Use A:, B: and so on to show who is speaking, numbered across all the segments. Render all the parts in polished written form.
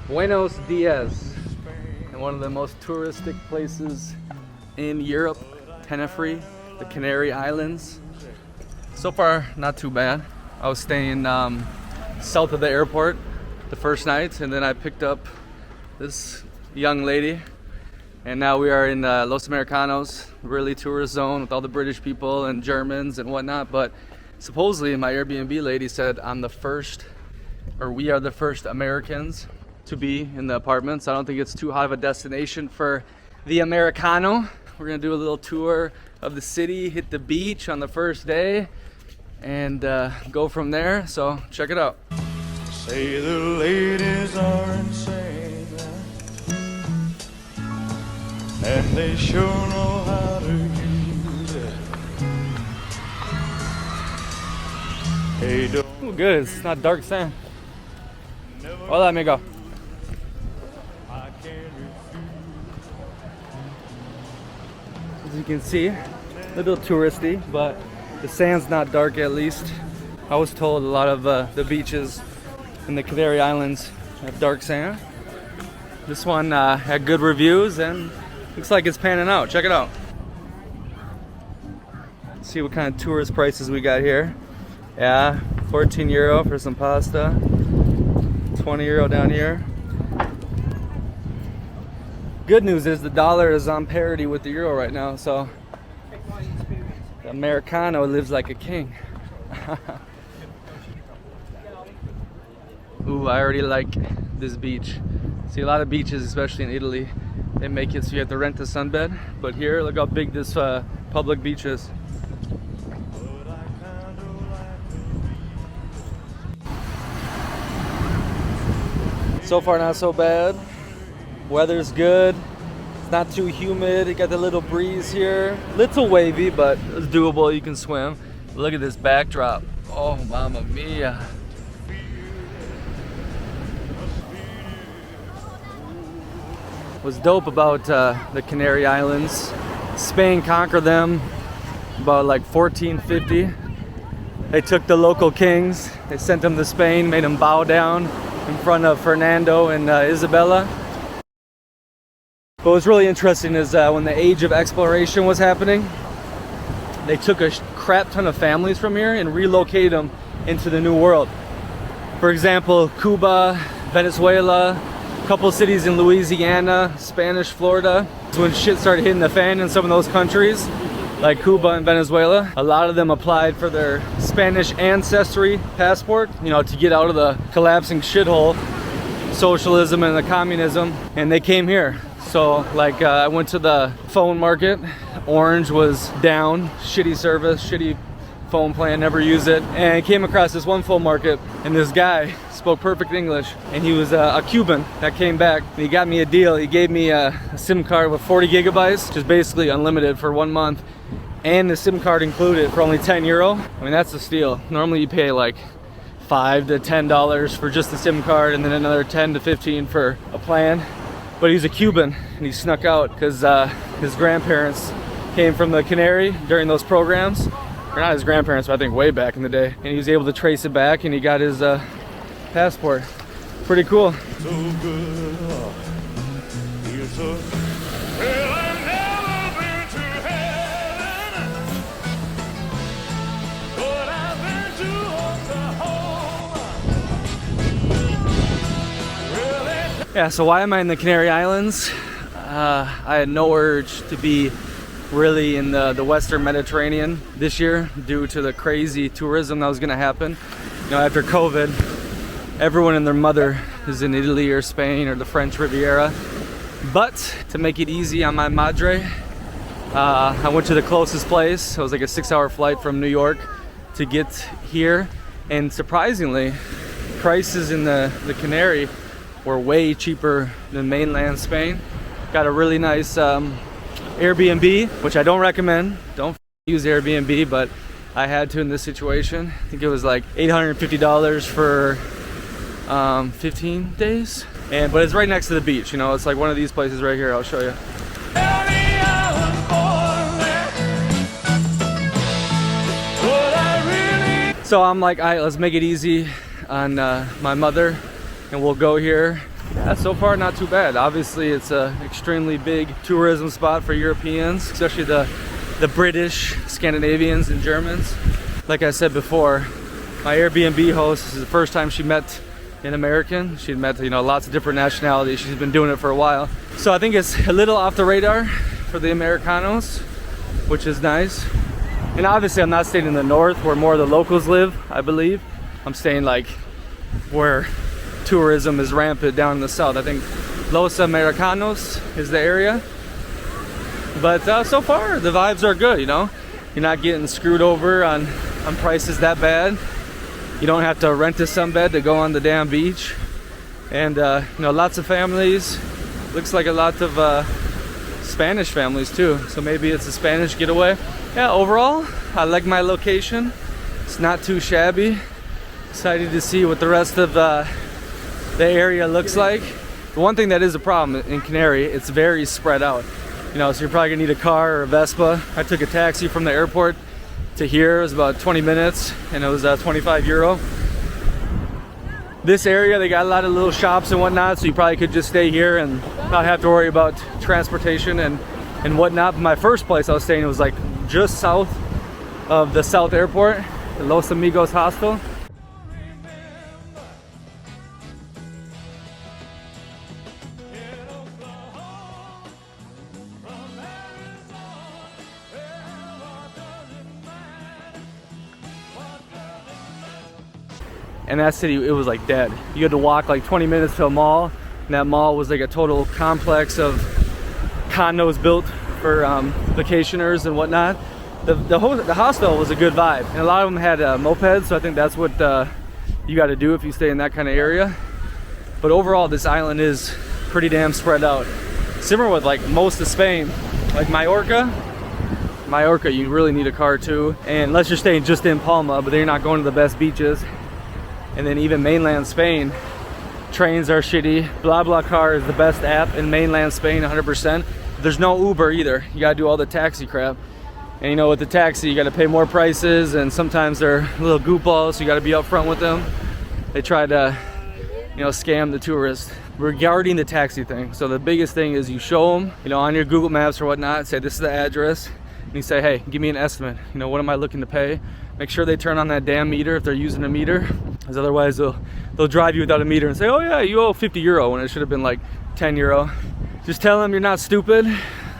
A: Buenos dias, in one of the most touristic places in Europe, Tenerife, the Canary Islands. So far, not too bad. I was staying south of the airport the first night, and then I picked up this young lady, and now we are in Los Americanos, really tourist zone with all the British people and Germans and whatnot. But supposedly my Airbnb lady said I'm the first, or we are the first Americans to be in the apartments. I don't think it's too hot of a destination for the Americano. We're gonna do a little tour of the city, hit the beach on the first day, and go from there. So check it out.
B: Say the ladies are insane, and they sure know how to use it. Hey, don't.
A: Ooh, good, it's not dark sand. Hola, amigo. As you can see, a little touristy, but the sand's not dark at least. I was told a lot of the beaches in the Canary Islands have dark sand. This one had good reviews and looks like it's panning out. Check it out. Let's see what kind of tourist prices we got here. Yeah, 14 euro for some pasta, 20 euro down here. Good news is the dollar is on parity with the euro right now, so the Americano lives like a king. Ooh, I already like this beach. See, a lot of beaches, especially in Italy, they make it so you have to rent a sunbed. But here, look how big this public beach is. So far, not so bad. Weather's good. It's not too humid. You got the little breeze here. Little wavy, but it's doable. You can swim. Look at this backdrop. Oh, mamma mia. What's dope about the Canary Islands, Spain conquered them about like 1450. They took the local kings. They sent them to Spain, made them bow down in front of Fernando and Isabella. But what's really interesting is when the age of exploration was happening, they took a crap ton of families from here and relocated them into the New World. For example, Cuba, Venezuela, a couple cities in Louisiana, Spanish Florida. So when shit started hitting the fan in some of those countries, like Cuba and Venezuela, a lot of them applied for their Spanish ancestry passport, you know, to get out of the collapsing shithole, socialism and the communism, and they came here. So like I went to the phone market. Orange was down, shitty service, shitty phone plan, never use it. And I came across this one phone market, and this guy spoke perfect English, and he was a Cuban that came back. And he got me a deal. He gave me a SIM card with 40 gigabytes, which is basically unlimited for 1 month, and the SIM card included for only 10 euro. I mean, that's a steal. Normally you pay like $5 to $10 for just the SIM card, and then another 10 to 15 for a plan. But he's a Cuban, and he snuck out because his grandparents came from the Canary during those programs. Or not his grandparents, but I think way back in the day. And he was able to trace it back, and he got his passport. Pretty cool.
B: So good, feels so. Well, I've never been to heaven, but I've been to Oklahoma.
A: Yeah, so why am I in the Canary Islands? I had no urge to be really in the Western Mediterranean this year due to the crazy tourism that was gonna happen. You know, after COVID, everyone and their mother is in Italy or Spain or the French Riviera. But to make it easy on my madre, I went to the closest place. It was like a 6-hour flight from New York to get here. And surprisingly, prices in the Canary were way cheaper than mainland Spain. Got a really nice Airbnb, which I don't recommend. Don't use Airbnb, but I had to in this situation. I think it was like $850 for 15 days. But it's right next to the beach, you know, it's like one of these places right here. I'll show you. So I'm like, all right, let's make it easy on my mother, and we'll go here Yeah, so far not too bad. Obviously it's a extremely big tourism spot for Europeans, especially the British, Scandinavians, and Germans. Like I said before, my Airbnb host, this is the first time she met an American. She'd met, you know, lots of different nationalities. She's been doing it for a while. So I think it's a little off the radar for the Americanos, which is nice. And obviously I'm not staying in the north where more of the locals live, I believe. I'm staying like where tourism is rampant down in the south. I think Los Americanos is the area. But so far the vibes are good, you know. You're not getting screwed over on prices that bad. You don't have to rent a sunbed to go on the damn beach. And you know, lots of families. Looks like a lot of Spanish families too. So maybe it's a Spanish getaway. Yeah, overall, I like my location. It's not too shabby. Excited to see what the rest of the area looks like. The one thing that is a problem in Canary, it's very spread out. You know, so you're probably gonna need a car or a Vespa. I took a taxi from the airport to here. It was about 20 minutes and it was 25 euro. This area, they got a lot of little shops and whatnot, so you probably could just stay here and not have to worry about transportation and whatnot. But my first place I was staying was like just south of the South Airport, the Los Amigos Hostel. And that city, it was like dead. You had to walk like 20 minutes to a mall, and that mall was like a total complex of condos built for vacationers and whatnot. The hostel was a good vibe, and a lot of them had mopeds, so I think that's what you got to do if you stay in that kind of area. But overall, this island is pretty damn spread out. Similar with like most of Spain, like Mallorca, you really need a car too, and unless you're staying just in Palma, but then you're not going to the best beaches. And then even mainland Spain, trains are shitty. BlaBlaCar is the best app in mainland Spain, 100%. There's no Uber either. You gotta do all the taxi crap. And you know, with the taxi, you gotta pay more prices, and sometimes they're little goofballs, so you gotta be upfront with them. They try to, you know, scam the tourist. Regarding the taxi thing, so the biggest thing is you show them, you know, on your Google Maps or whatnot, say this is the address, and you say, hey, give me an estimate. You know, what am I looking to pay? Make sure they turn on that damn meter if they're using a meter, because otherwise they'll drive you without a meter and say, oh yeah, you owe 50 euro when it should have been like 10 euro. Just tell them you're not stupid,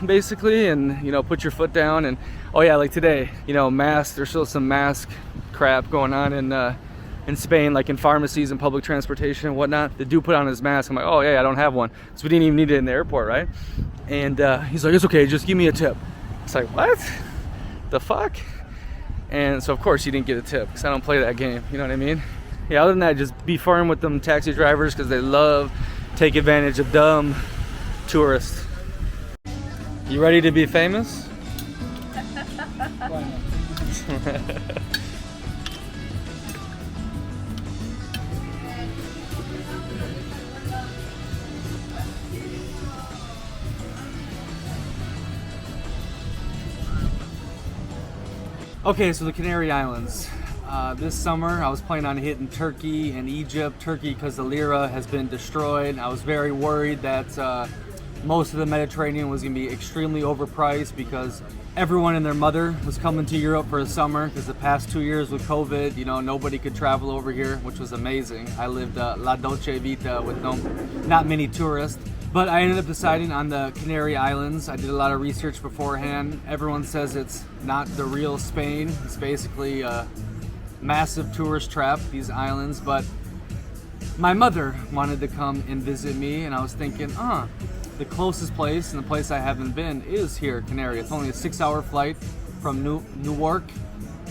A: basically, and you know, put your foot down. And oh yeah, like today, you know, masks, there's still some mask crap going on in Spain, like in pharmacies and public transportation and whatnot. The dude put on his mask. I'm like, oh yeah, I don't have one. So we didn't even need it in the airport, right? And he's like, it's okay, just give me a tip. It's like, what the fuck? And so of course he didn't get a tip, because I don't play that game, you know what I mean? Yeah, other than that, just be firm with them taxi drivers, because they love take advantage of dumb tourists. You ready to be famous? Okay, so the Canary Islands. This summer I was planning on hitting Turkey and Egypt. Turkey because the lira has been destroyed. I was very worried that most of the Mediterranean was going to be extremely overpriced, because everyone and their mother was coming to Europe for the summer, because the past 2 years with COVID, you know, nobody could travel over here, which was amazing. I lived La Dolce Vita with not many tourists. But I ended up deciding on the Canary Islands. I did a lot of research beforehand. Everyone says it's not the real Spain. It's basically a massive tourist trap, these islands. But my mother wanted to come and visit me, and I was thinking, the closest place, and the place I haven't been, is here, Canary. It's only a 6-hour flight from Newark.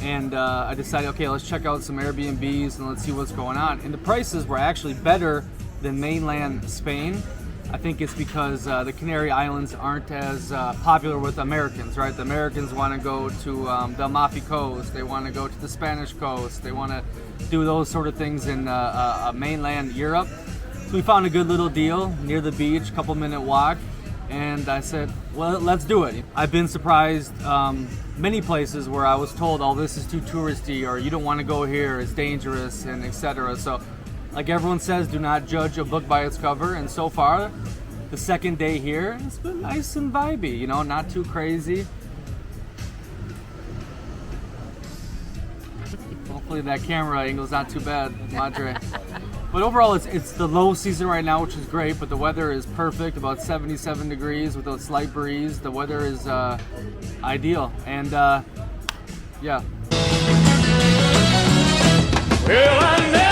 A: And I decided, okay, let's check out some Airbnbs and let's see what's going on. And the prices were actually better than mainland Spain. I think it's because the Canary Islands aren't as popular with Americans, right? The Americans want to go to the Amalfi Coast, they want to go to the Spanish coast, they want to do those sort of things in mainland Europe. So we found a good little deal near the beach, couple-minute walk, and I said, well, let's do it. I've been surprised many places where I was told, oh, this is too touristy, or you don't want to go here, it's dangerous, and etc. So Like everyone says, do not judge a book by its cover. And so far, the second day here, it's been nice and vibey, you know, not too crazy. Hopefully that camera angle's not too bad, Madre. But overall, it's the low season right now, which is great, but the weather is perfect, about 77 degrees with a slight breeze. The weather is ideal, and yeah.
B: Well, I